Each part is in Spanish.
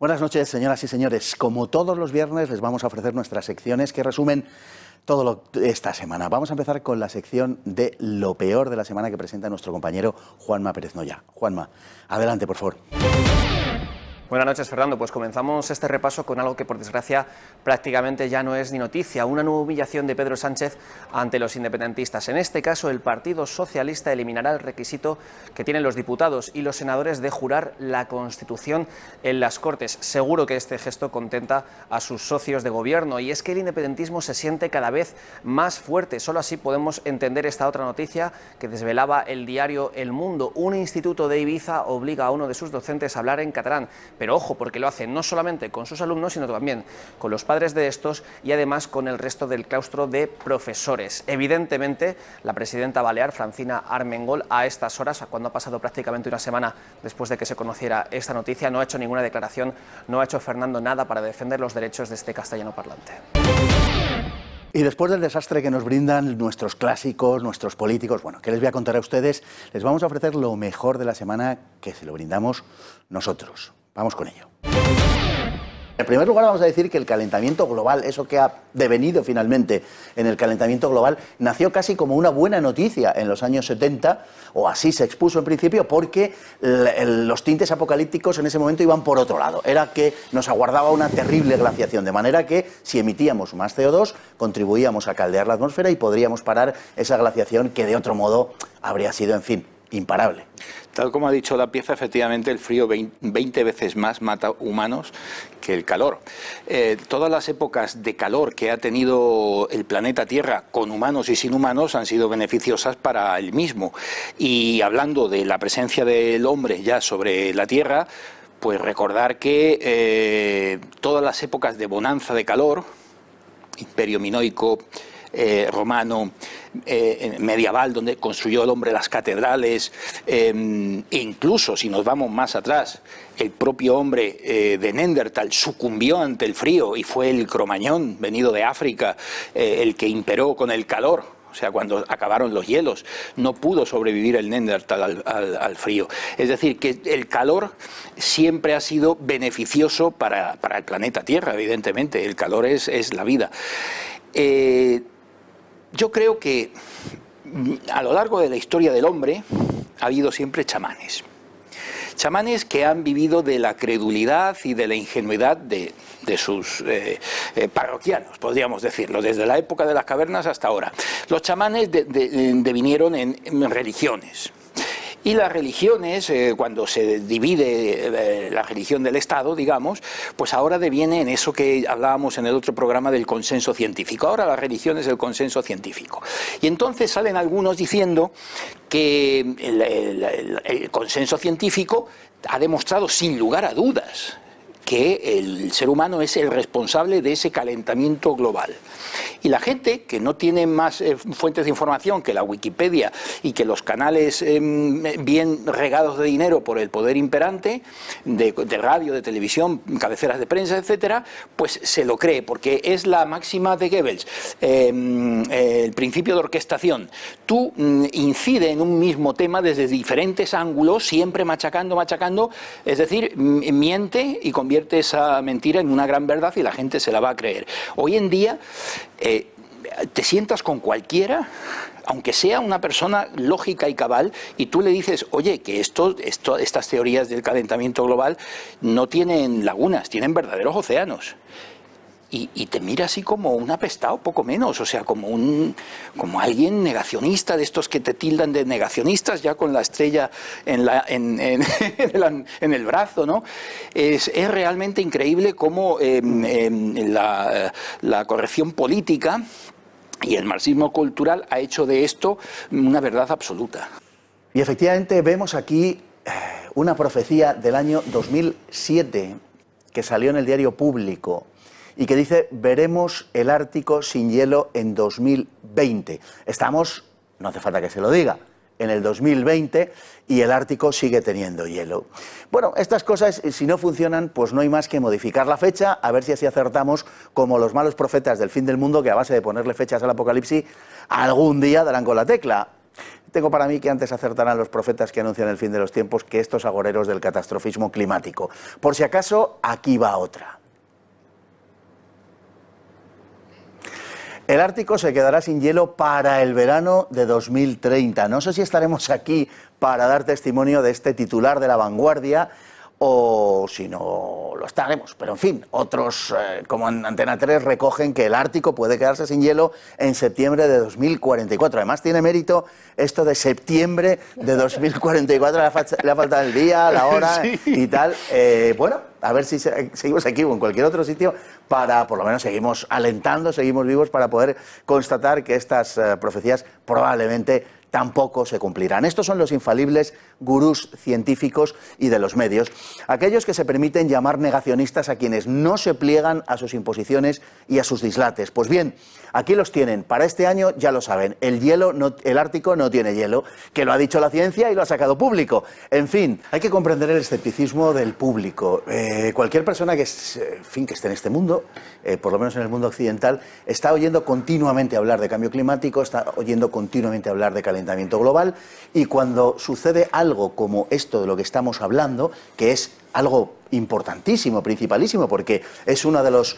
Buenas noches, señoras y señores. Como todos los viernes, les vamos a ofrecer nuestras secciones que resumen todo esta semana. Vamos a empezar con la sección de lo peor de la semana que presenta nuestro compañero Juanma Pérez Noya. Juanma, adelante, por favor. Buenas noches, Fernando. Pues comenzamos este repaso con algo que, por desgracia, prácticamente ya no es ni noticia. Una nueva humillación de Pedro Sánchez ante los independentistas. En este caso, el Partido Socialista eliminará el requisito que tienen los diputados y los senadores de jurar la Constitución en las Cortes. Seguro que este gesto contenta a sus socios de gobierno. Y es que el independentismo se siente cada vez más fuerte. Solo así podemos entender esta otra noticia que desvelaba el diario El Mundo. Un instituto de Ibiza obliga a uno de sus docentes a hablar en catalán. Pero ojo, porque lo hacen no solamente con sus alumnos, sino también con los padres de estos y además con el resto del claustro de profesores. Evidentemente, la presidenta balear, Francina Armengol, a estas horas, cuando ha pasado prácticamente una semana después de que se conociera esta noticia, no ha hecho ninguna declaración, no ha hecho Fernando nada para defender los derechos de este castellano parlante. Y después del desastre que nos brindan nuestros clásicos, nuestros políticos, bueno, ¿qué les voy a contar a ustedes? Les vamos a ofrecer lo mejor de la semana que se lo brindamos nosotros. Vamos con ello. En primer lugar, vamos a decir que el calentamiento global, eso que ha devenido finalmente en el calentamiento global, nació casi como una buena noticia en los años 70, o así se expuso en principio, porque los tintes apocalípticos en ese momento iban por otro lado. Era que nos aguardaba una terrible glaciación, de manera que si emitíamos más CO2, contribuíamos a caldear la atmósfera y podríamos parar esa glaciación que de otro modo habría sido, en fin, imparable. Tal como ha dicho la pieza, efectivamente el frío 20 veces más mata humanos que el calor. Todas las épocas de calor que ha tenido el planeta Tierra, con humanos y sin humanos, han sido beneficiosas para el mismo. Y hablando de la presencia del hombre ya sobre la Tierra, pues recordar que todas las épocas de bonanza de calor, Imperio Minoico, romano, medieval, donde construyó el hombre las catedrales, e incluso si nos vamos más atrás, el propio hombre de Neandertal sucumbió ante el frío y fue el Cromañón, venido de África, el que imperó con el calor. O sea, cuando acabaron los hielos, no pudo sobrevivir el Neandertal al frío. Es decir, que el calor siempre ha sido beneficioso para el planeta Tierra, evidentemente. El calor es la vida. Yo creo que a lo largo de la historia del hombre ha habido siempre chamanes. Chamanes que han vivido de la credulidad y de la ingenuidad de sus parroquianos, podríamos decirlo, desde la época de las cavernas hasta ahora. Los chamanes devinieron en religiones. Y las religiones, cuando se divide la religión del Estado, digamos, pues ahora deviene en eso que hablábamos en el otro programa del consenso científico. Ahora la religión es el consenso científico. Y entonces salen algunos diciendo que el consenso científico ha demostrado sin lugar a dudas que el ser humano es el responsable de ese calentamiento global. Y la gente que no tiene más fuentes de información que la Wikipedia y que los canales bien regados de dinero por el poder imperante, de radio, de televisión, cabeceras de prensa, etcétera, pues se lo cree, porque es la máxima de Goebbels, el principio de orquestación. Tú incide en un mismo tema desde diferentes ángulos, siempre machacando, es decir, miente y convierte esa mentira en una gran verdad y la gente se la va a creer. Hoy en día te sientas con cualquiera, aunque sea una persona lógica y cabal, y tú le dices, oye, que estas teorías del calentamiento global no tienen lagunas, tienen verdaderos océanos. Y te mira así como un apestado, poco menos, o sea, como alguien negacionista, de estos que te tildan de negacionistas ya con la estrella en el brazo, ¿no? Es realmente increíble cómo la corrección política y el marxismo cultural ha hecho de esto una verdad absoluta. Y efectivamente vemos aquí una profecía del año 2007 que salió en el diario Público y que dice: veremos el Ártico sin hielo en 2020. Estamos, no hace falta que se lo diga, en el 2020 y el Ártico sigue teniendo hielo. Bueno, estas cosas, si no funcionan, pues no hay más que modificar la fecha, a ver si así acertamos, como los malos profetas del fin del mundo, que a base de ponerle fechas al apocalipsis, algún día darán con la tecla. Tengo para mí que antes acertarán los profetas que anuncian el fin de los tiempos que estos agoreros del catastrofismo climático. Por si acaso, aquí va otra. El Ártico se quedará sin hielo para el verano de 2030. No sé si estaremos aquí para dar testimonio de este titular de La Vanguardia o si no lo estaremos. Pero en fin, otros como en Antena 3 recogen que el Ártico puede quedarse sin hielo en septiembre de 2044. Además tiene mérito esto de septiembre de 2044, le ha faltado el día, la hora sí. Y tal. Bueno, a ver si seguimos aquí o en cualquier otro sitio para, por lo menos seguimos alentando, seguimos vivos para poder constatar que estas profecías probablemente tampoco se cumplirán. Estos son los infalibles gurús científicos y de los medios, aquellos que se permiten llamar negacionistas a quienes no se pliegan a sus imposiciones y a sus dislates. Pues bien, aquí los tienen. Para este año ya lo saben, el Ártico no tiene hielo, que lo ha dicho la ciencia y lo ha sacado público. En fin, hay que comprender el escepticismo del público. Cualquier persona que esté en este mundo, por lo menos en el mundo occidental, está oyendo continuamente hablar de cambio climático, está oyendo continuamente hablar de calentamiento global, y cuando sucede algo como esto de lo que estamos hablando, que es algo importantísimo, principalísimo, porque es una de las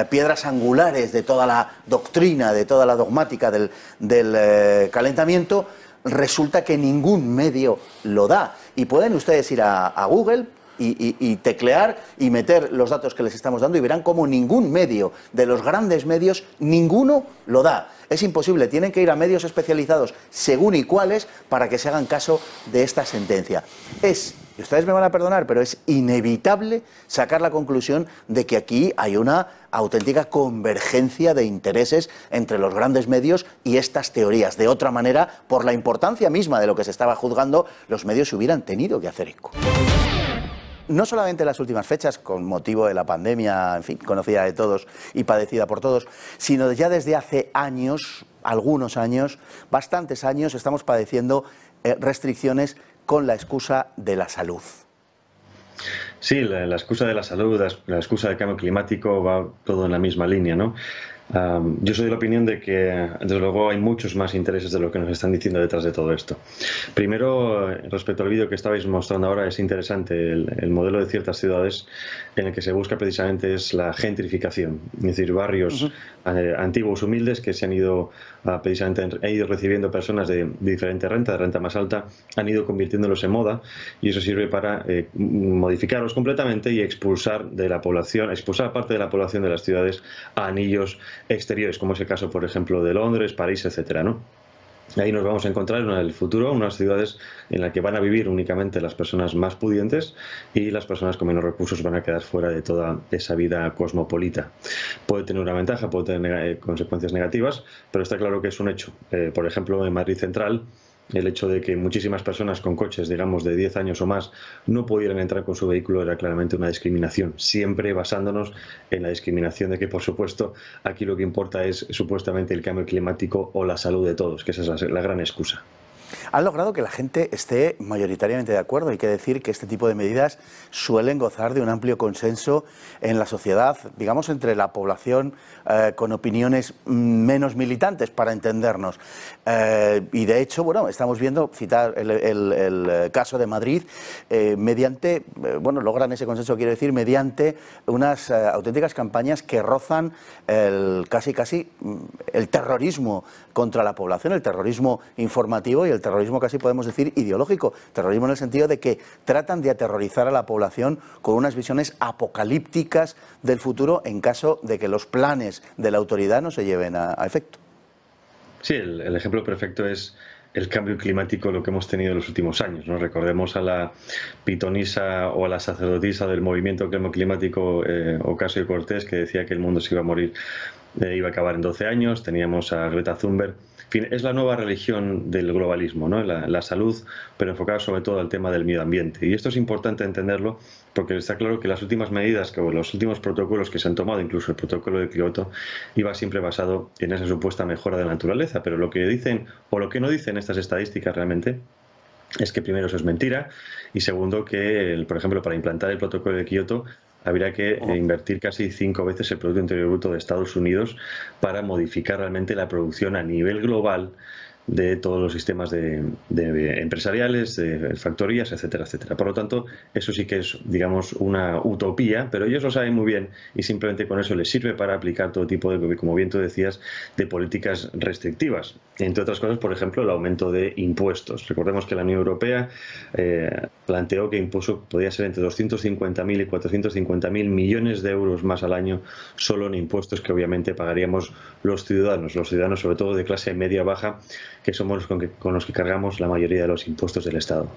piedras angulares de toda la doctrina, de toda la dogmática del calentamiento, resulta que ningún medio lo da. Y pueden ustedes ir a Google y teclear y meter los datos que les estamos dando y verán cómo ningún medio de los grandes medios, ninguno lo da. Es imposible, tienen que ir a medios especializados según y cuáles para que se hagan caso de esta sentencia. Y ustedes me van a perdonar, pero es inevitable sacar la conclusión de que aquí hay una auténtica convergencia de intereses entre los grandes medios y estas teorías. De otra manera, por la importancia misma de lo que se estaba juzgando, los medios se hubieran tenido que hacer eco. No solamente en las últimas fechas, con motivo de la pandemia, en fin, conocida de todos y padecida por todos, sino ya desde hace años, algunos años, bastantes años, estamos padeciendo restricciones con la excusa de la salud. Sí, la excusa de la salud, la excusa del cambio climático va todo en la misma línea, ¿no? Yo soy de la opinión de que, desde luego, hay muchos más intereses de lo que nos están diciendo detrás de todo esto. Primero, respecto al vídeo que estabais mostrando ahora, es interesante el modelo de ciertas ciudades en el que se busca precisamente es la gentrificación, es decir, barrios antiguos, humildes, que se han ido precisamente han ido recibiendo personas de diferente renta, de renta más alta, han ido convirtiéndolos en moda, y eso sirve para modificarlos completamente y expulsar de la población, expulsar parte de la población de las ciudades a anillos exteriores, como es el caso, por ejemplo, de Londres, París, etcétera, ¿no? Ahí nos vamos a encontrar en el futuro unas ciudades en las que van a vivir únicamente las personas más pudientes y las personas con menos recursos van a quedar fuera de toda esa vida cosmopolita. Puede tener una ventaja, puede tener consecuencias negativas, pero está claro que es un hecho. Por ejemplo, en Madrid Central, el hecho de que muchísimas personas con coches, digamos, de 10 años o más, no pudieran entrar con su vehículo era claramente una discriminación, siempre basándonos en la discriminación de que, por supuesto, aquí lo que importa es supuestamente el cambio climático o la salud de todos, que esa es la gran excusa. Han logrado que la gente esté mayoritariamente de acuerdo. Hay que decir que este tipo de medidas suelen gozar de un amplio consenso en la sociedad, digamos, entre la población con opiniones menos militantes, para entendernos. Y de hecho, bueno, estamos viendo, citar el caso de Madrid, logran ese consenso, quiero decir, mediante unas auténticas campañas que rozan casi el terrorismo contra la población, el terrorismo informativo y el terrorismo casi podemos decir ideológico, terrorismo en el sentido de que tratan de aterrorizar a la población con unas visiones apocalípticas del futuro en caso de que los planes de la autoridad no se lleven a efecto. Sí, el ejemplo perfecto es el cambio climático, lo que hemos tenido en los últimos años, ¿no? Recordemos a la pitonisa o a la sacerdotisa del movimiento climático Ocasio-Cortez, que decía que el mundo se iba a morir, iba a acabar en 12 años. Teníamos a Greta Thunberg. En fin, es la nueva religión del globalismo, ¿no? La salud, pero enfocada sobre todo al tema del medio ambiente. Y esto es importante entenderlo porque está claro que las últimas medidas, que los últimos protocolos que se han tomado, incluso el protocolo de Kioto, iba siempre basado en esa supuesta mejora de la naturaleza. Pero lo que dicen, o lo que no dicen estas estadísticas realmente, es que primero eso es mentira, y segundo que, por ejemplo, para implantar el protocolo de Kioto habría que invertir casi 5 veces el Producto Interior Bruto de Estados Unidos para modificar realmente la producción a nivel global de todos los sistemas de empresariales, de factorías, etcétera, etcétera. Por lo tanto, eso sí que es, digamos, una utopía, pero ellos lo saben muy bien y simplemente con eso les sirve para aplicar todo tipo de, como bien tú decías, de políticas restrictivas. Entre otras cosas, por ejemplo, el aumento de impuestos. Recordemos que la Unión Europea planteó que impuso podía ser entre 250.000 y 450.000 millones de euros más al año solo en impuestos que obviamente pagaríamos los ciudadanos sobre todo de clase media-baja, que somos con los que cargamos la mayoría de los impuestos del Estado.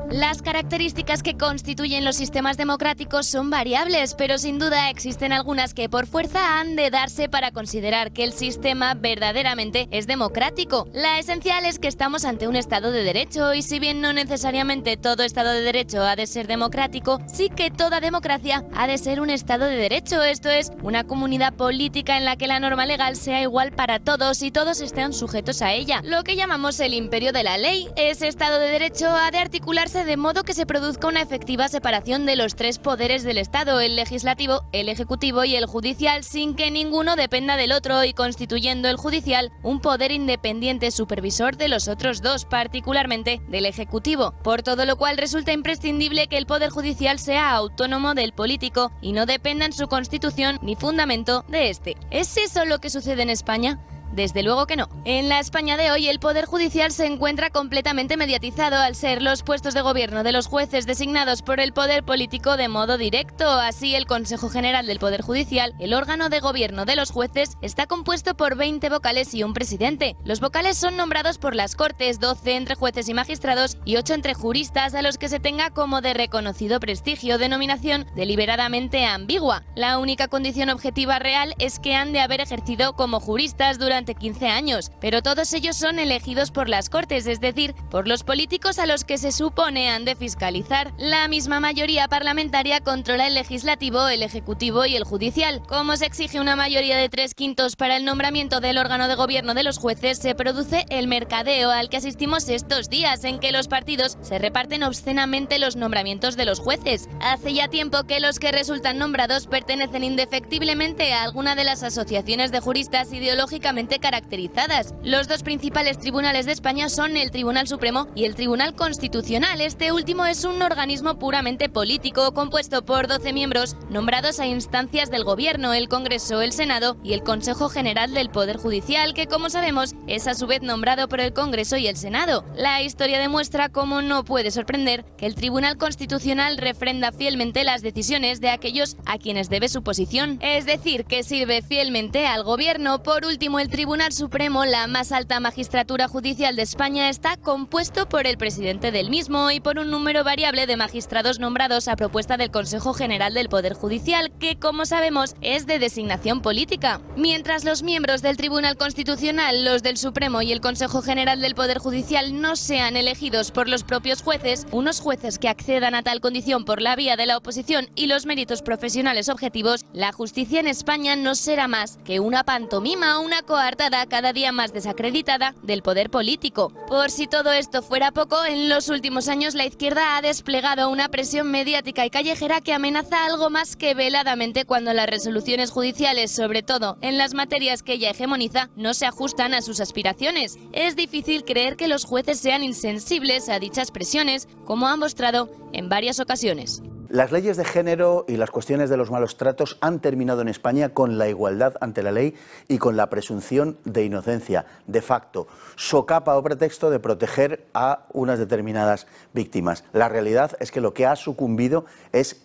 Las características que constituyen los sistemas democráticos son variables, pero sin duda existen algunas que por fuerza han de darse para considerar que el sistema verdaderamente es democrático. La esencial es que estamos ante un Estado de Derecho y si bien no necesariamente todo Estado de Derecho ha de ser democrático, sí que toda democracia ha de ser un Estado de Derecho, esto es, una comunidad política en la que la norma legal sea igual para todos y todos estén sujetos a ella. Lo que llamamos el imperio de la ley. Ese Estado de Derecho ha de articularse de modo que se produzca una efectiva separación de los tres poderes del Estado, el legislativo, el ejecutivo y el judicial, sin que ninguno dependa del otro y constituyendo el judicial un poder independiente supervisor de los otros dos, particularmente del ejecutivo, por todo lo cual resulta imprescindible que el poder judicial sea autónomo del político y no dependa en su constitución ni fundamento de este. ¿Es eso lo que sucede en España? Desde luego que no. En la España de hoy el Poder Judicial se encuentra completamente mediatizado al ser los puestos de gobierno de los jueces designados por el poder político de modo directo. Así, el Consejo General del Poder Judicial, el órgano de gobierno de los jueces, está compuesto por 20 vocales y un presidente. Los vocales son nombrados por las Cortes, 12 entre jueces y magistrados y 8 entre juristas, a los que se tenga como de reconocido prestigio, denominación deliberadamente ambigua. La única condición objetiva real es que han de haber ejercido como juristas durante 15 años, pero todos ellos son elegidos por las Cortes, es decir, por los políticos a los que se supone han de fiscalizar. La misma mayoría parlamentaria controla el legislativo, el ejecutivo y el judicial. Como se exige una mayoría de 3/5 para el nombramiento del órgano de gobierno de los jueces, se produce el mercadeo al que asistimos estos días, en que los partidos se reparten obscenamente los nombramientos de los jueces. Hace ya tiempo que los que resultan nombrados pertenecen indefectiblemente a alguna de las asociaciones de juristas ideológicamente caracterizadas. Los dos principales tribunales de España son el Tribunal Supremo y el Tribunal Constitucional. Este último es un organismo puramente político, compuesto por 12 miembros nombrados a instancias del Gobierno, el Congreso, el Senado y el Consejo General del Poder Judicial, que como sabemos es a su vez nombrado por el Congreso y el Senado. La historia demuestra cómo no puede sorprender que el Tribunal Constitucional refrenda fielmente las decisiones de aquellos a quienes debe su posición, es decir, que sirve fielmente al Gobierno. Por último, el Tribunal Supremo, la más alta magistratura judicial de España, está compuesto por el presidente del mismo y por un número variable de magistrados nombrados a propuesta del Consejo General del Poder Judicial, que como sabemos es de designación política. Mientras los miembros del Tribunal Constitucional, los del Supremo y el Consejo General del Poder Judicial no sean elegidos por los propios jueces, unos jueces que accedan a tal condición por la vía de la oposición y los méritos profesionales objetivos, la justicia en España no será más que una pantomima, una coartada cada día más desacreditada del poder político. Por si todo esto fuera poco, en los últimos años la izquierda ha desplegado una presión mediática y callejera que amenaza algo más que veladamente cuando las resoluciones judiciales, sobre todo en las materias que ella hegemoniza, no se ajustan a sus aspiraciones. Es difícil creer que los jueces sean insensibles a dichas presiones, como han mostrado en varias ocasiones. Las leyes de género y las cuestiones de los malos tratos han terminado en España con la igualdad ante la ley y con la presunción de inocencia, de facto, socapa o pretexto de proteger a unas determinadas víctimas. La realidad es que lo que ha sucumbido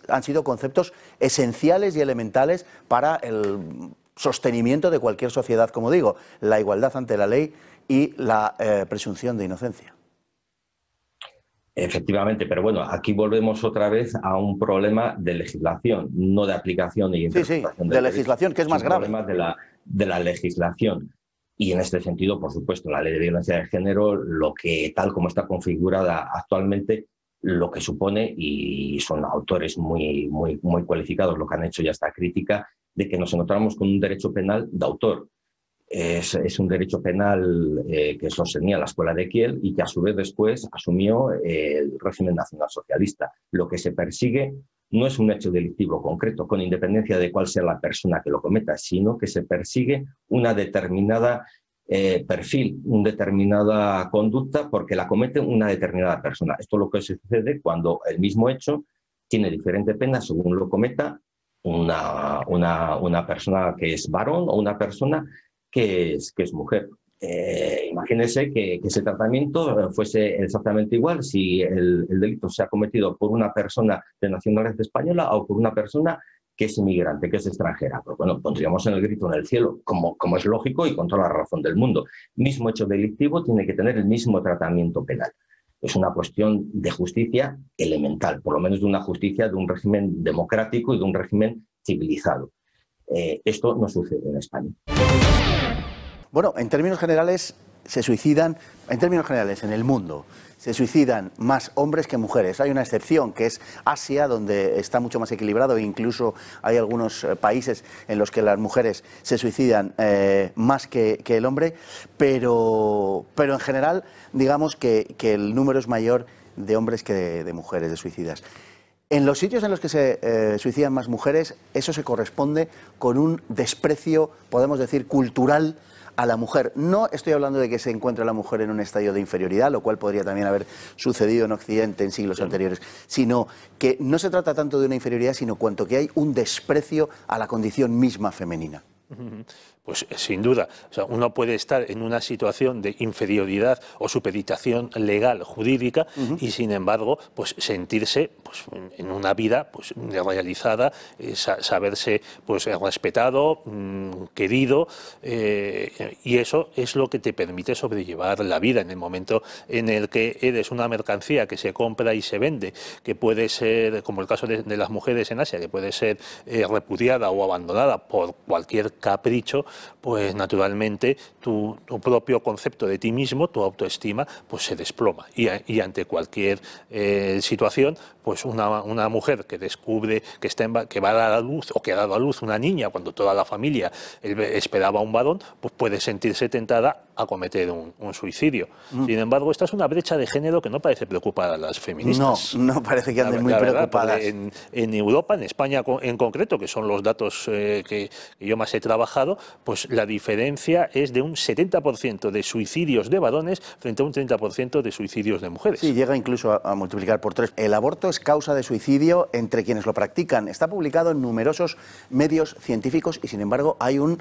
han sido conceptos esenciales y elementales para el sostenimiento de cualquier sociedad, como digo, la igualdad ante la ley y la presunción de inocencia. Efectivamente, pero bueno, aquí volvemos otra vez a un problema de legislación, no de aplicación y interpretación. Sí, de legislación, que es más grave. Un problema de la legislación. Y en este sentido, por supuesto, la ley de violencia de género, lo que tal como está configurada actualmente, lo que supone, y son autores muy cualificados lo que han hecho ya esta crítica, de que nos encontramos con un derecho penal de autor. Es un derecho penal que sostenía la Escuela de Kiel y que a su vez después asumió el régimen nacionalsocialista. Lo que se persigue no es un hecho delictivo concreto, con independencia de cuál sea la persona que lo cometa, sino que se persigue una determinada perfil, una determinada conducta porque la comete una determinada persona. Esto es lo que sucede cuando el mismo hecho tiene diferente pena según lo cometa una persona que es varón o una persona que es mujer. Imagínense que ese tratamiento fuese exactamente igual si el delito se ha cometido por una persona de nacionalidad española o por una persona que es inmigrante, que es extranjera. Pero bueno, pondríamos en el grito en el cielo, como es lógico y con toda la razón del mundo. Mismo hecho delictivo tiene que tener el mismo tratamiento penal. Es una cuestión de justicia elemental, por lo menos de una justicia de un régimen democrático y de un régimen civilizado. Esto no sucede en España. Bueno, en términos generales se suicidan, en el mundo, se suicidan más hombres que mujeres. Hay una excepción, que es Asia, donde está mucho más equilibrado e incluso hay algunos países en los que las mujeres se suicidan más que el hombre, pero en general digamos que el número es mayor de hombres que de mujeres, de suicidas. En los sitios en los que se suicidan más mujeres, eso se corresponde con un desprecio, podemos decir, cultural a la mujer. No estoy hablando de que se encuentre la mujer en un estadio de inferioridad, lo cual podría también haber sucedido en Occidente en siglos anteriores, sino que no se trata tanto de una inferioridad, sino cuanto que hay un desprecio a la condición misma femenina. Pues sin duda, o sea, uno puede estar en una situación de inferioridad o supeditación legal, jurídica, y sin embargo, pues sentirse pues, en una vida pues, realizada, saberse pues, respetado, querido, y eso es lo que te permite sobrellevar la vida en el momento en el que eres una mercancía que se compra y se vende, que puede ser, como el caso de las mujeres en Asia, que puede ser repudiada o abandonada por cualquier capricho. Pues naturalmente tu propio concepto de ti mismo, tu autoestima, pues se desploma. Y ante cualquier situación, pues una mujer que descubre que va a dar a luz o que ha dado a luz una niña cuando toda la familia esperaba un varón, pues puede sentirse tentada a cometer un suicidio. Sin embargo, esta es una brecha de género que no parece preocupar a las feministas. No parece que anden muy preocupadas. En Europa, en España en concreto, que son los datos que yo más he trabajado, pues la diferencia es de un 70% de suicidios de varones frente a un 30% de suicidios de mujeres. Sí, llega incluso a multiplicar por 3. El aborto es causa de suicidio entre quienes lo practican. Está publicado en numerosos medios científicos y, sin embargo, hay un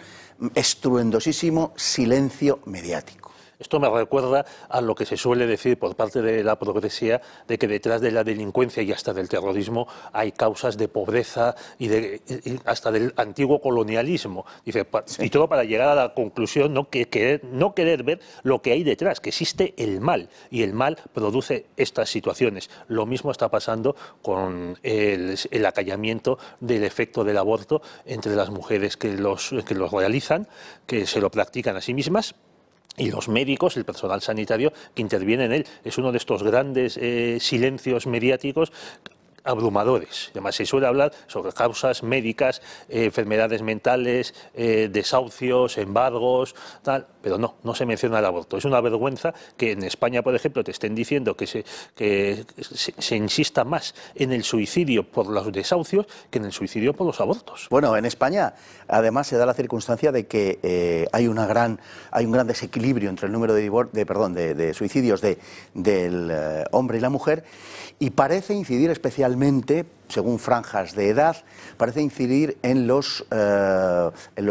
estruendosísimo silencio mediático. Esto me recuerda a lo que se suele decir por parte de la progresía, de que detrás de la delincuencia y hasta del terrorismo hay causas de pobreza y hasta del antiguo colonialismo. Dice, sí. Y todo para llegar a la conclusión, no querer ver lo que hay detrás, que existe el mal, y el mal produce estas situaciones. Lo mismo está pasando con el acallamiento del efecto del aborto entre las mujeres que los realizan, que se lo practican a sí mismas, y los médicos, el personal sanitario que interviene en él. Es uno de estos grandes silencios mediáticos abrumadores. Además, se suele hablar sobre causas médicas, enfermedades mentales, desahucios, embargos, tal, pero no se menciona el aborto. Es una vergüenza que en España, por ejemplo, te estén diciendo que se insista más en el suicidio por los desahucios que en el suicidio por los abortos. Bueno, en España, además, se da la circunstancia de que hay un gran desequilibrio entre el número de suicidios del hombre y la mujer, y parece incidir especialmente, según franjas de edad, parece incidir en los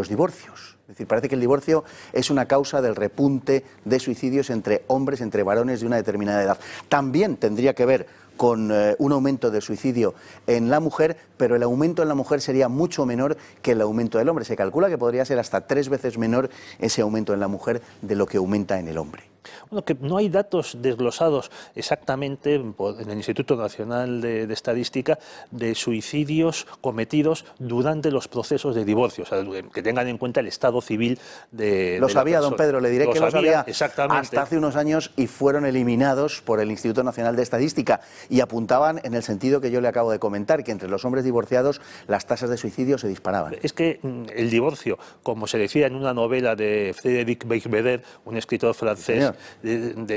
divorcios. Es decir, parece que el divorcio es una causa del repunte de suicidios entre hombres, entre varones de una determinada edad. También tendría que ver con un aumento de suicidio en la mujer, pero el aumento en la mujer sería mucho menor que el aumento del hombre. Se calcula que podría ser hasta 3 veces menor ese aumento en la mujer de lo que aumenta en el hombre. Bueno, que no hay datos desglosados exactamente en el Instituto Nacional de Estadística de suicidios cometidos durante los procesos de divorcio, o sea, que tengan en cuenta el estado civil de Lo sabía, don Pedro, le diré que lo sabía exactamente hasta hace unos años y fueron eliminados por el Instituto Nacional de Estadística y apuntaban en el sentido que yo le acabo de comentar, que entre los hombres divorciados las tasas de suicidio se disparaban. Es que el divorcio, como se decía en una novela de Frédéric Beigbeder, un escritor francés,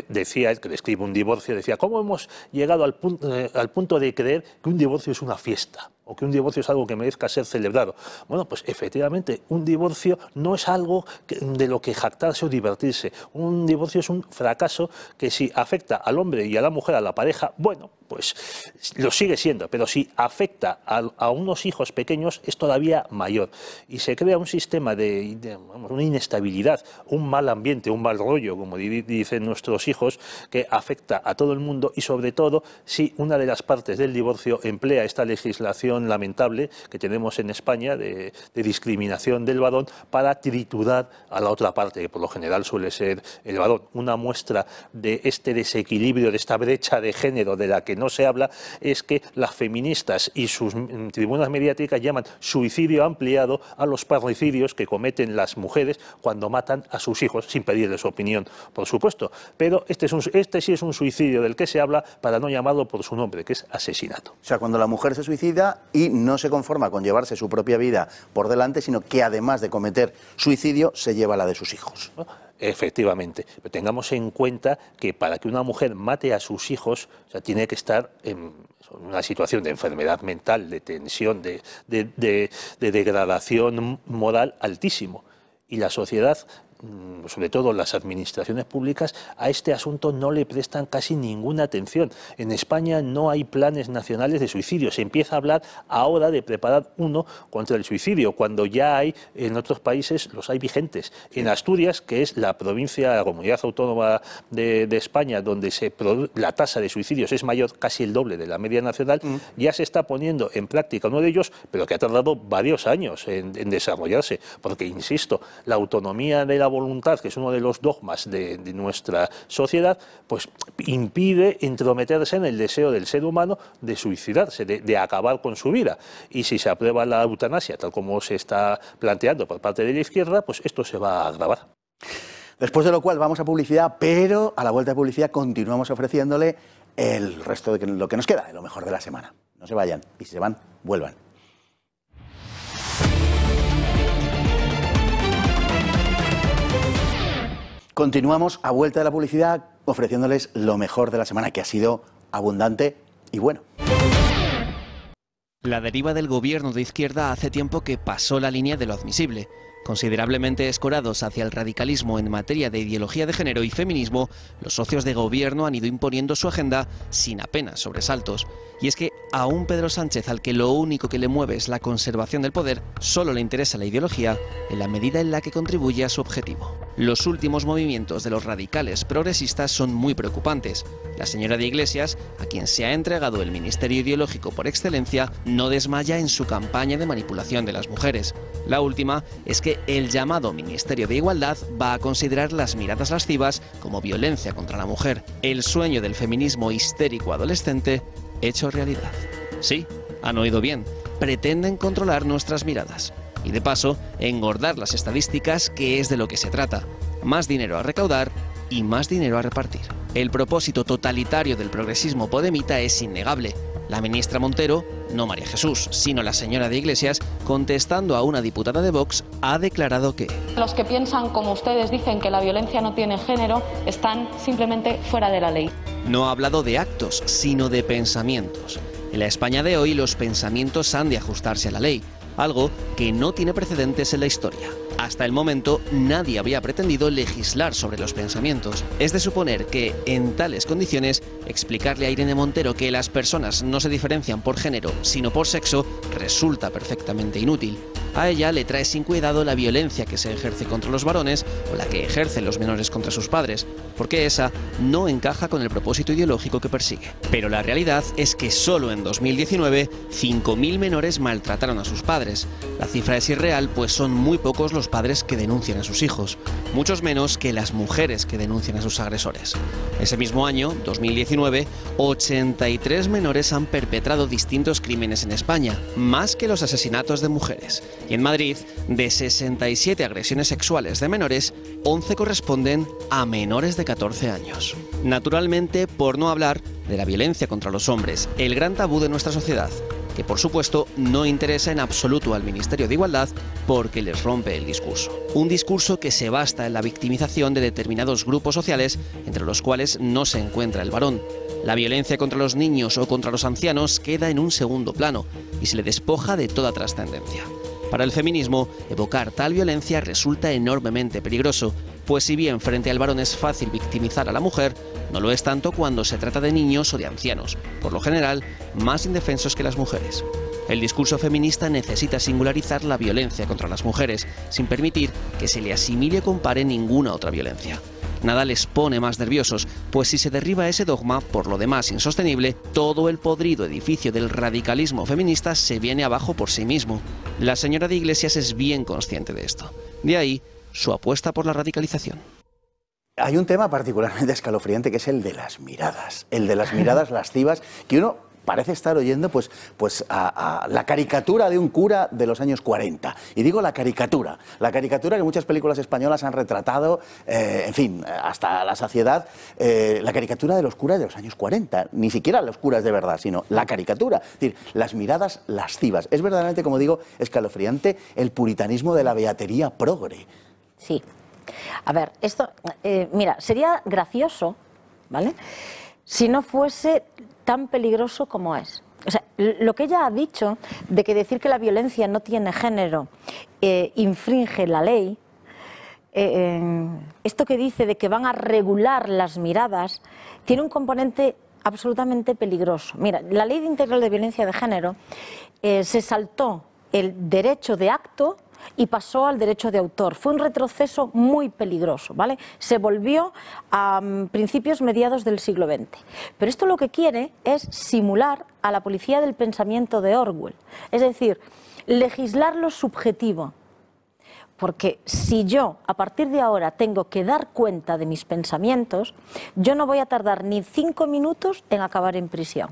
decía, que describe un divorcio, decía, ¿cómo hemos llegado al punto de creer que un divorcio es una fiesta? o que un divorcio es algo que merezca ser celebrado. Bueno, pues efectivamente, un divorcio no es algo de lo que jactarse o divertirse. Un divorcio es un fracaso que si afecta al hombre y a la mujer, a la pareja, bueno, pues lo sigue siendo, pero si afecta a unos hijos pequeños es todavía mayor y se crea un sistema vamos, una inestabilidad, un mal ambiente, un mal rollo, como dicen nuestros hijos, que afecta a todo el mundo y sobre todo si una de las partes del divorcio emplea esta legislación lamentable que tenemos en España de discriminación del varón para triturar a la otra parte, que por lo general suele ser el varón. Una muestra de este desequilibrio, de esta brecha de género de la que no se habla, es que las feministas y sus tribunas mediáticas llaman suicidio ampliado a los parricidios que cometen las mujeres cuando matan a sus hijos, sin pedirles su opinión, por supuesto. Pero este sí es un suicidio del que se habla, para no llamarlo por su nombre, que es asesinato. O sea, cuando la mujer se suicida y no se conforma con llevarse su propia vida por delante, sino que además de cometer suicidio, se lleva la de sus hijos. Efectivamente, pero tengamos en cuenta que para que una mujer mate a sus hijos, o sea, tiene que estar en una situación de enfermedad mental, de tensión, de degradación moral altísimo. Y la sociedad, sobre todo las administraciones públicas, a este asunto no le prestan casi ninguna atención. En España no hay planes nacionales de suicidio. Se empieza a hablar ahora de preparar uno contra el suicidio, cuando ya hay en otros países, los hay vigentes. En Asturias, que es la provincia, la comunidad autónoma de España, donde la tasa de suicidios es mayor, casi el doble de la media nacional, ya se está poniendo en práctica uno de ellos, pero que ha tardado varios años en desarrollarse, porque, insisto, la autonomía de la voluntad, que es uno de los dogmas de nuestra sociedad, pues impide entrometerse en el deseo del ser humano de suicidarse, de acabar con su vida. Y si se aprueba la eutanasia, tal como se está planteando por parte de la izquierda, pues esto se va a agravar. Después de lo cual vamos a publicidad, pero a la vuelta de publicidad continuamos ofreciéndole el resto de lo que nos queda, de lo mejor de la semana. No se vayan, y si se van, vuelvan. Continuamos a vuelta de la publicidad ofreciéndoles lo mejor de la semana, que ha sido abundante y bueno. La deriva del gobierno de izquierda hace tiempo que pasó la línea de lo admisible. Considerablemente escorados hacia el radicalismo en materia de ideología de género y feminismo, los socios de gobierno han ido imponiendo su agenda sin apenas sobresaltos. Y es que a un Pedro Sánchez, al que lo único que le mueve es la conservación del poder, solo le interesa la ideología en la medida en la que contribuye a su objetivo. Los últimos movimientos de los radicales progresistas son muy preocupantes. La señora de Iglesias, a quien se ha entregado el ministerio ideológico por excelencia, no desmaya en su campaña de manipulación de las mujeres. La última es que el llamado Ministerio de Igualdad va a considerar las miradas lascivas como violencia contra la mujer, el sueño del feminismo histérico adolescente hecho realidad. Sí, han oído bien, pretenden controlar nuestras miradas y de paso engordar las estadísticas, que es de lo que se trata. Más dinero a recaudar y más dinero a repartir. El propósito totalitario del progresismo podemita es innegable. La ministra Montero, no María Jesús, sino la señora de Iglesias, contestando a una diputada de Vox, ha declarado que los que piensan como ustedes dicen que la violencia no tiene género están simplemente fuera de la ley. No ha hablado de actos, sino de pensamientos. En la España de hoy los pensamientos han de ajustarse a la ley, algo que no tiene precedentes en la historia. Hasta el momento nadie había pretendido legislar sobre los pensamientos. Es de suponer que, en tales condiciones, explicarle a Irene Montero que las personas no se diferencian por género, sino por sexo, resulta perfectamente inútil. A ella le trae sin cuidado la violencia que se ejerce contra los varones o la que ejercen los menores contra sus padres, porque esa no encaja con el propósito ideológico que persigue. Pero la realidad es que solo en 2019, 5.000 menores maltrataron a sus padres. La cifra es irreal, pues son muy pocos los padres que denuncian a sus hijos, muchos menos que las mujeres que denuncian a sus agresores. Ese mismo año, 2019, 83 menores han perpetrado distintos crímenes en España, más que los asesinatos de mujeres. Y en Madrid, de 67 agresiones sexuales de menores, 11 corresponden a menores de 14 años. Naturalmente, por no hablar de la violencia contra los hombres, el gran tabú de nuestra sociedad. que por supuesto no interesa en absoluto al Ministerio de Igualdad porque les rompe el discurso. Un discurso que se basta en la victimización de determinados grupos sociales, entre los cuales no se encuentra el varón. La violencia contra los niños o contra los ancianos queda en un segundo plano y se le despoja de toda trascendencia. Para el feminismo, evocar tal violencia resulta enormemente peligroso, pues si bien frente al varón es fácil victimizar a la mujer, no lo es tanto cuando se trata de niños o de ancianos, por lo general más indefensos que las mujeres. El discurso feminista necesita singularizar la violencia contra las mujeres, sin permitir que se le asimile o compare ninguna otra violencia. Nada les pone más nerviosos, pues si se derriba ese dogma, por lo demás insostenible, todo el podrido edificio del radicalismo feminista se viene abajo por sí mismo. La señora de Iglesias es bien consciente de esto. De ahí su apuesta por la radicalización. Hay un tema particularmente escalofriante que es el de las miradas lascivas, que uno parece estar oyendo pues a la caricatura de un cura de los años 40. Y digo la caricatura que muchas películas españolas han retratado, en fin, hasta la saciedad, la caricatura de los curas de los años 40. Ni siquiera los curas de verdad, sino la caricatura. Es decir, las miradas lascivas. Es verdaderamente, como digo, escalofriante el puritanismo de la beatería progre. Sí. A ver, esto, mira, sería gracioso, ¿vale?, si no fuese tan peligroso como es. O sea, lo que ella ha dicho de que decir que la violencia no tiene género infringe la ley, esto que dice de que van a regular las miradas, tiene un componente absolutamente peligroso. Mira, la Ley Integral de Violencia de Género se saltó el derecho de acto y pasó al derecho de autor. Fue un retroceso muy peligroso, ¿vale? Se volvió a principios mediados del siglo XX. Pero esto lo que quiere es simular a la policía del pensamiento de Orwell. Es decir, legislar lo subjetivo. Porque si yo, a partir de ahora, tengo que dar cuenta de mis pensamientos, yo no voy a tardar ni 5 minutos en acabar en prisión.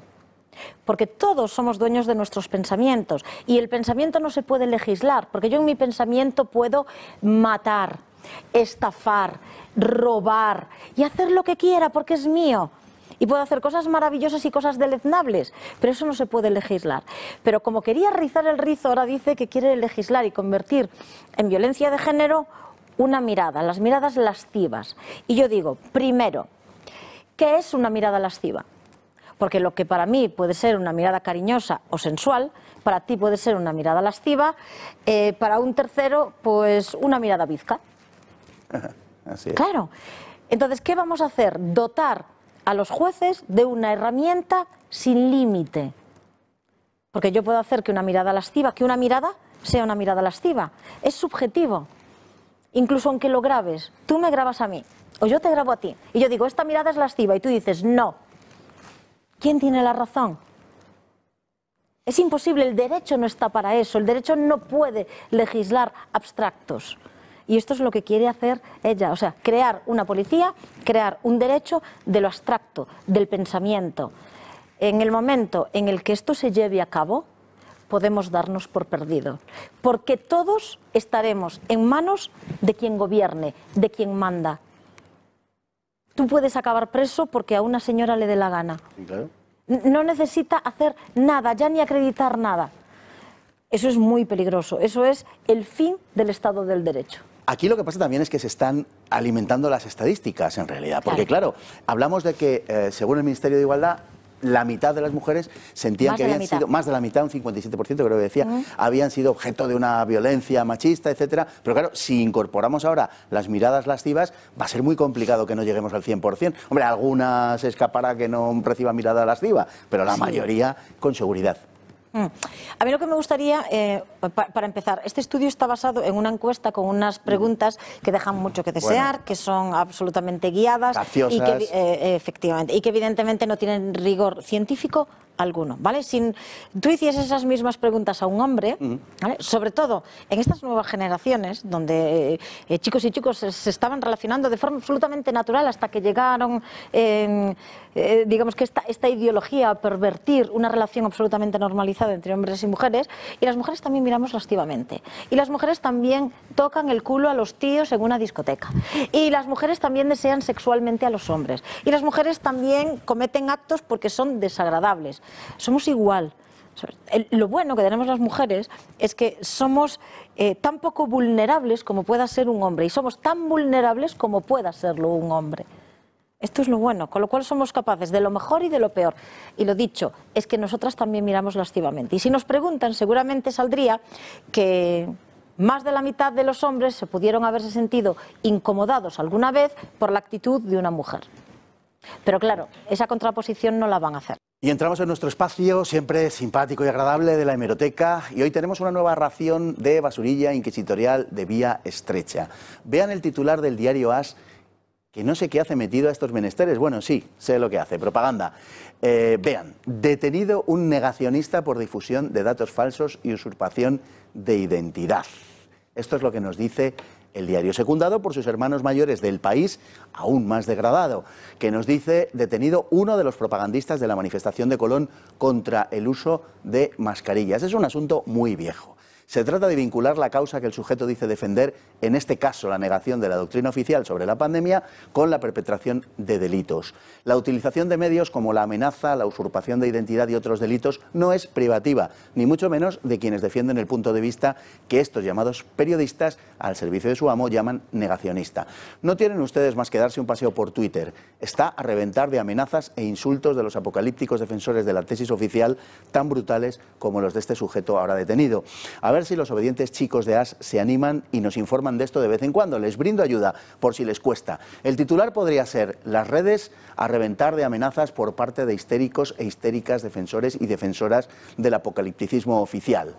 Porque todos somos dueños de nuestros pensamientos y el pensamiento no se puede legislar, porque yo en mi pensamiento puedo matar, estafar, robar y hacer lo que quiera porque es mío. Y puedo hacer cosas maravillosas y cosas deleznables, pero eso no se puede legislar. Pero como quería rizar el rizo, ahora dice que quiere legislar y convertir en violencia de género una mirada, las miradas lascivas. Y yo digo, primero, ¿qué es una mirada lasciva? Porque lo que para mí puede ser una mirada cariñosa o sensual, para ti puede ser una mirada lasciva, para un tercero, pues una mirada bizca. Así es. Claro. Entonces, ¿qué vamos a hacer? Dotar a los jueces de una herramienta sin límite. Porque yo puedo hacer que una mirada lasciva, que una mirada sea una mirada lasciva. Es subjetivo. Incluso aunque lo grabes, tú me grabas a mí, o yo te grabo a ti, y yo digo, esta mirada es lasciva, y tú dices, no. ¿Quién tiene la razón? Es imposible, el derecho no está para eso, el derecho no puede legislar abstractos. Y esto es lo que quiere hacer ella, o sea, crear una policía, crear un derecho de lo abstracto, del pensamiento. En el momento en el que esto se lleve a cabo, podemos darnos por perdidos, porque todos estaremos en manos de quien gobierne, de quien manda. Tú puedes acabar preso porque a una señora le dé la gana. Sí, claro. No necesita hacer nada, ya ni acreditar nada. Eso es muy peligroso, eso es el fin del Estado del Derecho. Aquí lo que pasa también es que se están alimentando las estadísticas en realidad, porque claro, hablamos de que según el Ministerio de Igualdad, la mitad de las mujeres sentían que habían sido, más de la mitad, un 57% creo que decía, habían sido objeto de una violencia machista, etcétera. Pero claro, si incorporamos ahora las miradas lascivas, va a ser muy complicado que no lleguemos al 100%. Hombre, algunas se escapará que no reciban mirada lasciva, pero la mayoría con seguridad. A mí lo que me gustaría, para empezar, este estudio está basado en una encuesta con unas preguntas que dejan mucho que desear, que son absolutamente guiadas y que, efectivamente, y que evidentemente no tienen rigor científico alguno, ¿vale? Si tú hicieses esas mismas preguntas a un hombre, ¿vale?, sobre todo en estas nuevas generaciones, donde chicos y chicos se estaban relacionando de forma absolutamente natural hasta que llegaron, digamos que esta ideología a pervertir una relación absolutamente normalizada entre hombres y mujeres, y las mujeres también miramos lascivamente, y las mujeres también tocan el culo a los tíos en una discoteca, y las mujeres también desean sexualmente a los hombres, y las mujeres también cometen actos porque son desagradables. Somos igual, Lo bueno que tenemos las mujeres es que somos tan poco vulnerables como pueda ser un hombre y somos tan vulnerables como pueda serlo un hombre. Esto es lo bueno, con lo cual somos capaces de lo mejor y de lo peor. Y lo dicho, es que nosotras también miramos lascivamente. Y si nos preguntan, seguramente saldría que más de la mitad de los hombres se pudieron haberse sentido incomodados alguna vez por la actitud de una mujer. Pero claro, esa contraposición no la van a hacer. Y entramos en nuestro espacio, siempre simpático y agradable, de la hemeroteca, y hoy tenemos una nueva ración de basurilla inquisitorial de vía estrecha. Vean el titular del diario AS, que no sé qué hace metido a estos menesteres. Bueno, sí, sé lo que hace, propaganda. Vean, detenido un negacionista por difusión de datos falsos y usurpación de identidad. Esto es lo que nos dice el diario, secundado por sus hermanos mayores del País, aún más degradado, que nos dice detenido uno de los propagandistas de la manifestación de Colón contra el uso de mascarillas. Es un asunto muy viejo. Se trata de vincular la causa que el sujeto dice defender, en este caso la negación de la doctrina oficial sobre la pandemia, con la perpetración de delitos. La utilización de medios como la amenaza, la usurpación de identidad y otros delitos no es privativa, ni mucho menos de quienes defienden el punto de vista que estos llamados periodistas, al servicio de su amo, llaman negacionista. No tienen ustedes más que darse un paseo por Twitter. Está a reventar de amenazas e insultos de los apocalípticos defensores de la tesis oficial, tan brutales como los de este sujeto ahora detenido. A ver si los obedientes chicos de AS se animan y nos informan de esto de vez en cuando. Les brindo ayuda por si les cuesta. El titular podría ser: las redes a reventar de amenazas por parte de histéricos e histéricas defensores y defensoras del apocalipticismo oficial.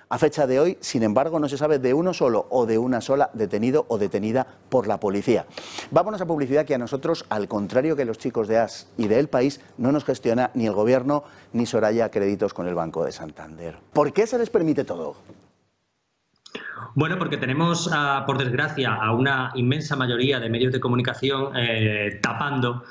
A fecha de hoy, sin embargo, no se sabe de uno solo o de una sola detenido o detenida por la policía. Vámonos a publicidad, que a nosotros, al contrario que los chicos de AS y de El País, no nos gestiona ni el Gobierno ni Soraya créditos con el Banco de Santander. ¿Por qué se les permite todo? Bueno, porque tenemos, por desgracia, a una inmensa mayoría de medios de comunicación tapando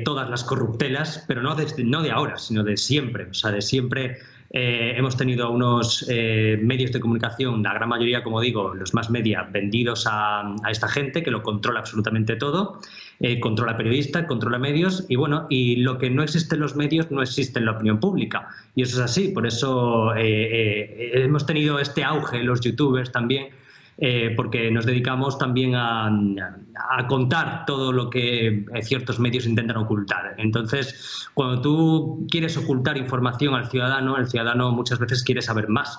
todas las corruptelas, pero no de ahora, sino de siempre. O sea, de siempre hemos tenido unos medios de comunicación, la gran mayoría, como digo, los más media, vendidos a esta gente que lo controla absolutamente todo, controla periodistas, controla medios, y bueno, y lo que no existe en los medios no existe en la opinión pública. Y eso es así, por eso hemos tenido este auge en los youtubers también, porque nos dedicamos también a contar todo lo que ciertos medios intentan ocultar. Entonces, cuando tú quieres ocultar información al ciudadano, el ciudadano muchas veces quiere saber más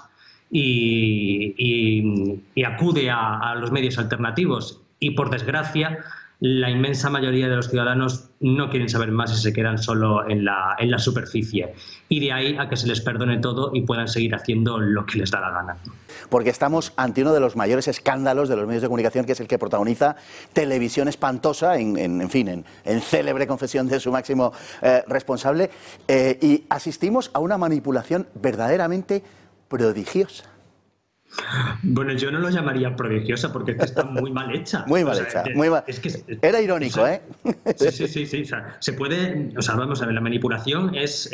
y acude a los medios alternativos, y por desgracia la inmensa mayoría de los ciudadanos no quieren saber más y se quedan solo en la superficie. Y de ahí a que se les perdone todo y puedan seguir haciendo lo que les da la gana. Porque estamos ante uno de los mayores escándalos de los medios de comunicación, que es el que protagoniza Televisión Espantosa, en célebre confesión de su máximo responsable, y asistimos a una manipulación verdaderamente prodigiosa. Bueno, yo no lo llamaría prodigiosa porque está muy mal hecha. Muy mal hecha, muy mal. Era irónico, ¿eh? Sí. O sea, se puede, o sea, vamos a ver, la manipulación es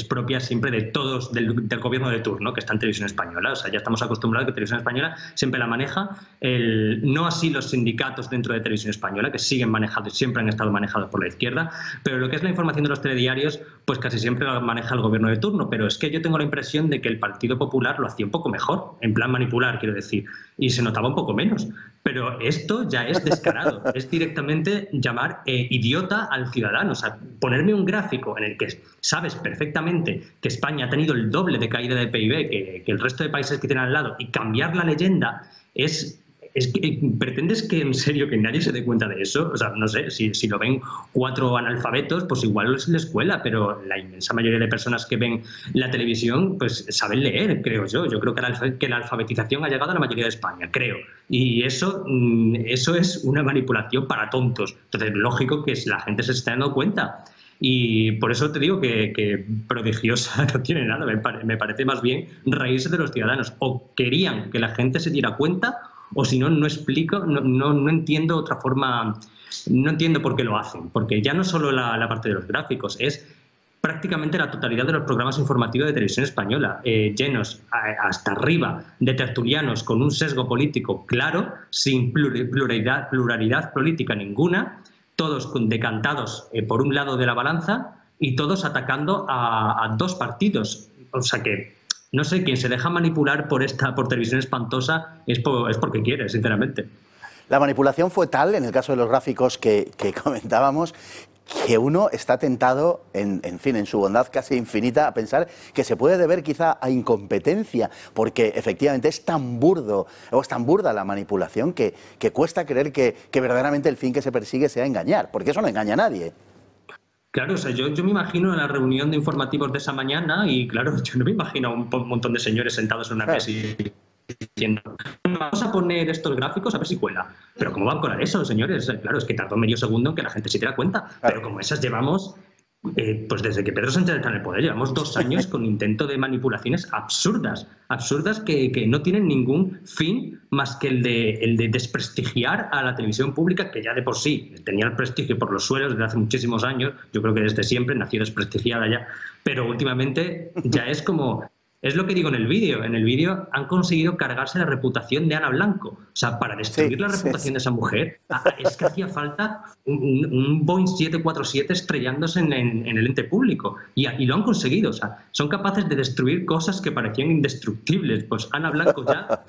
propia siempre de todos, del gobierno de turno que está en Televisión Española. O sea, ya estamos acostumbrados a que Televisión Española siempre la maneja. No así los sindicatos dentro de Televisión Española, que siguen manejados, siempre han estado manejados por la izquierda. Pero lo que es la información de los telediarios, pues casi siempre la maneja el gobierno de turno. Pero es que yo tengo la impresión de que el Partido Popular lo hacía un poco mejor, en plan manipular, quiero decir, y se notaba un poco menos. Pero esto ya es descarado, es directamente llamar idiota al ciudadano. O sea, ponerme un gráfico en el que sabes perfectamente que España ha tenido el doble de caída de PIB que el resto de países que tienen al lado, y cambiar la leyenda es que pretendes que en serio que nadie se dé cuenta de eso. O sea, no sé, si lo ven 4 analfabetos, pues igual les cuela, pero la inmensa mayoría de personas que ven la televisión pues saben leer, creo yo. Yo creo que la alfabetización ha llegado a la mayoría de España, creo. Y eso es una manipulación para tontos. Entonces, lógico que la gente se esté dando cuenta. Y por eso te digo que prodigiosa no tiene nada. Me parece más bien reírse de los ciudadanos. O querían que la gente se diera cuenta, o si no, no explico, no entiendo otra forma, no entiendo por qué lo hacen. Porque ya no solo la parte de los gráficos, es prácticamente la totalidad de los programas informativos de Televisión Española, llenos hasta arriba de tertulianos con un sesgo político claro, sin pluralidad política ninguna, todos decantados por un lado de la balanza y todos atacando a dos partidos, O sea que, no sé, quien se deja manipular por televisión espantosa es porque quiere, sinceramente. La manipulación fue tal, en el caso de los gráficos que comentábamos, que uno está tentado, en fin, en su bondad casi infinita, a pensar que se puede deber quizá a incompetencia, porque efectivamente es tan burdo, o es tan burda la manipulación que cuesta creer que verdaderamente el fin que se persigue sea engañar, porque eso no engaña a nadie. Claro, o sea, yo me imagino en la reunión de informativos de esa mañana y claro, yo no me imagino a un montón de señores sentados en una mesa y diciendo, vamos a poner estos gráficos a ver si cuela. Pero ¿cómo van a colar eso, señores? Claro, es que tardó medio segundo en que la gente se diera cuenta. Pero como esas llevamos, pues desde que Pedro Sánchez está en el poder, llevamos 2 años con intento de manipulaciones absurdas que no tienen ningún fin más que el de desprestigiar a la televisión pública, que ya de por sí tenía el prestigio por los suelos desde hace muchísimos años. Yo creo que desde siempre nació desprestigiada ya. Pero últimamente ya es como... Es lo que digo en el vídeo. En el vídeo han conseguido cargarse la reputación de Ana Blanco. O sea, para destruir la reputación de esa mujer, es que hacía falta un Boeing 747 estrellándose en el ente público. Y lo han conseguido. O sea, son capaces de destruir cosas que parecían indestructibles. Pues Ana Blanco ya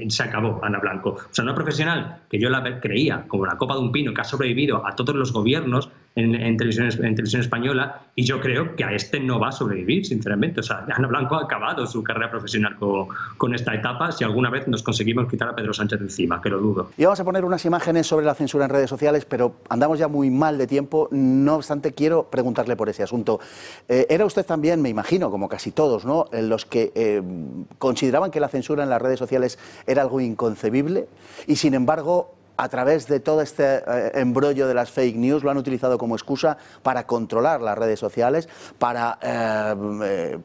se acabó, Ana Blanco. O sea, una profesional que yo la creía como la copa de un pino, que ha sobrevivido a todos los gobiernos en televisión española, y yo creo que a este no va a sobrevivir, sinceramente. O sea, Ana Blanco ha acabado su carrera profesional con esta etapa, si alguna vez nos conseguimos quitar a Pedro Sánchez de encima, que lo dudo. Y vamos a poner unas imágenes sobre la censura en redes sociales, pero andamos ya muy mal de tiempo. No obstante, quiero preguntarle por ese asunto. Era usted también, me imagino, como casi todos, ¿no?, los que consideraban que la censura en las redes sociales era algo inconcebible, y sin embargo, a través de todo este embrollo de las fake news, lo han utilizado como excusa para controlar las redes sociales, para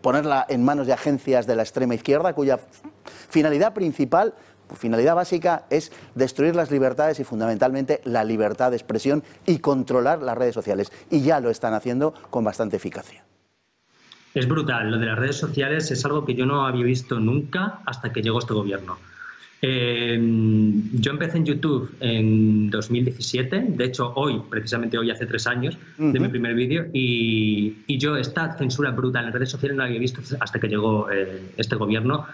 ponerla en manos de agencias de la extrema izquierda, cuya finalidad principal, finalidad básica, es destruir las libertades y fundamentalmente la libertad de expresión y controlar las redes sociales. Y ya lo están haciendo con bastante eficacia. Es brutal. Lo de las redes sociales es algo que yo no había visto nunca hasta que llegó este gobierno. Yo empecé en YouTube en 2017, de hecho precisamente hoy hace 3 años de mi primer vídeo, y yo esta censura brutal en redes sociales no la había visto hasta que llegó este gobierno,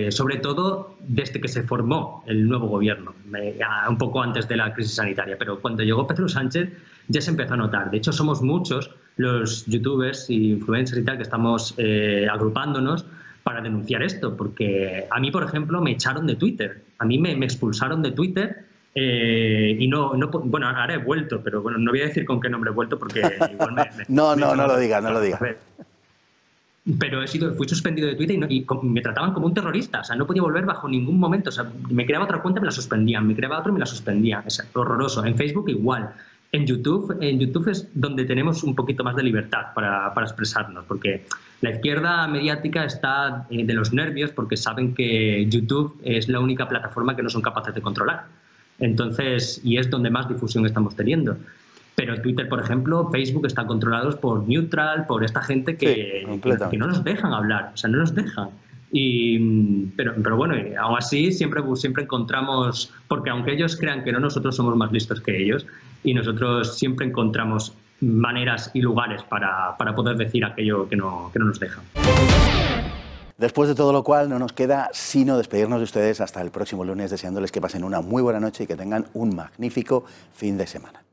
sobre todo desde que se formó el nuevo gobierno, un poco antes de la crisis sanitaria, pero cuando llegó Pedro Sánchez ya se empezó a notar. De hecho, somos muchos los youtubers y influencers y tal que estamos agrupándonos para denunciar esto, porque a mí, por ejemplo, me echaron de Twitter. A mí me expulsaron de Twitter y bueno, ahora he vuelto, pero bueno, no voy a decir con qué nombre he vuelto porque igual no lo diga, no lo diga. Pero fui suspendido de Twitter y me trataban como un terrorista. O sea, no podía volver bajo ningún momento. O sea, me creaba otra cuenta y me la suspendían, me creaba otra y me la suspendían. Es horroroso. En Facebook igual. En YouTube es donde tenemos un poquito más de libertad para expresarnos, porque la izquierda mediática está de los nervios porque saben que YouTube es la única plataforma que no son capaces de controlar. Entonces, y es donde más difusión estamos teniendo. Pero Twitter, por ejemplo, Facebook están controlados por Neutral, por esta gente que no nos dejan hablar, o sea, no nos dejan. Pero bueno, aún así siempre encontramos, porque aunque ellos crean que no, nosotros somos más listos que ellos y nosotros siempre encontramos maneras y lugares para poder decir aquello que no nos dejan. Después de todo lo cual, no nos queda sino despedirnos de ustedes hasta el próximo lunes, deseándoles que pasen una muy buena noche y que tengan un magnífico fin de semana.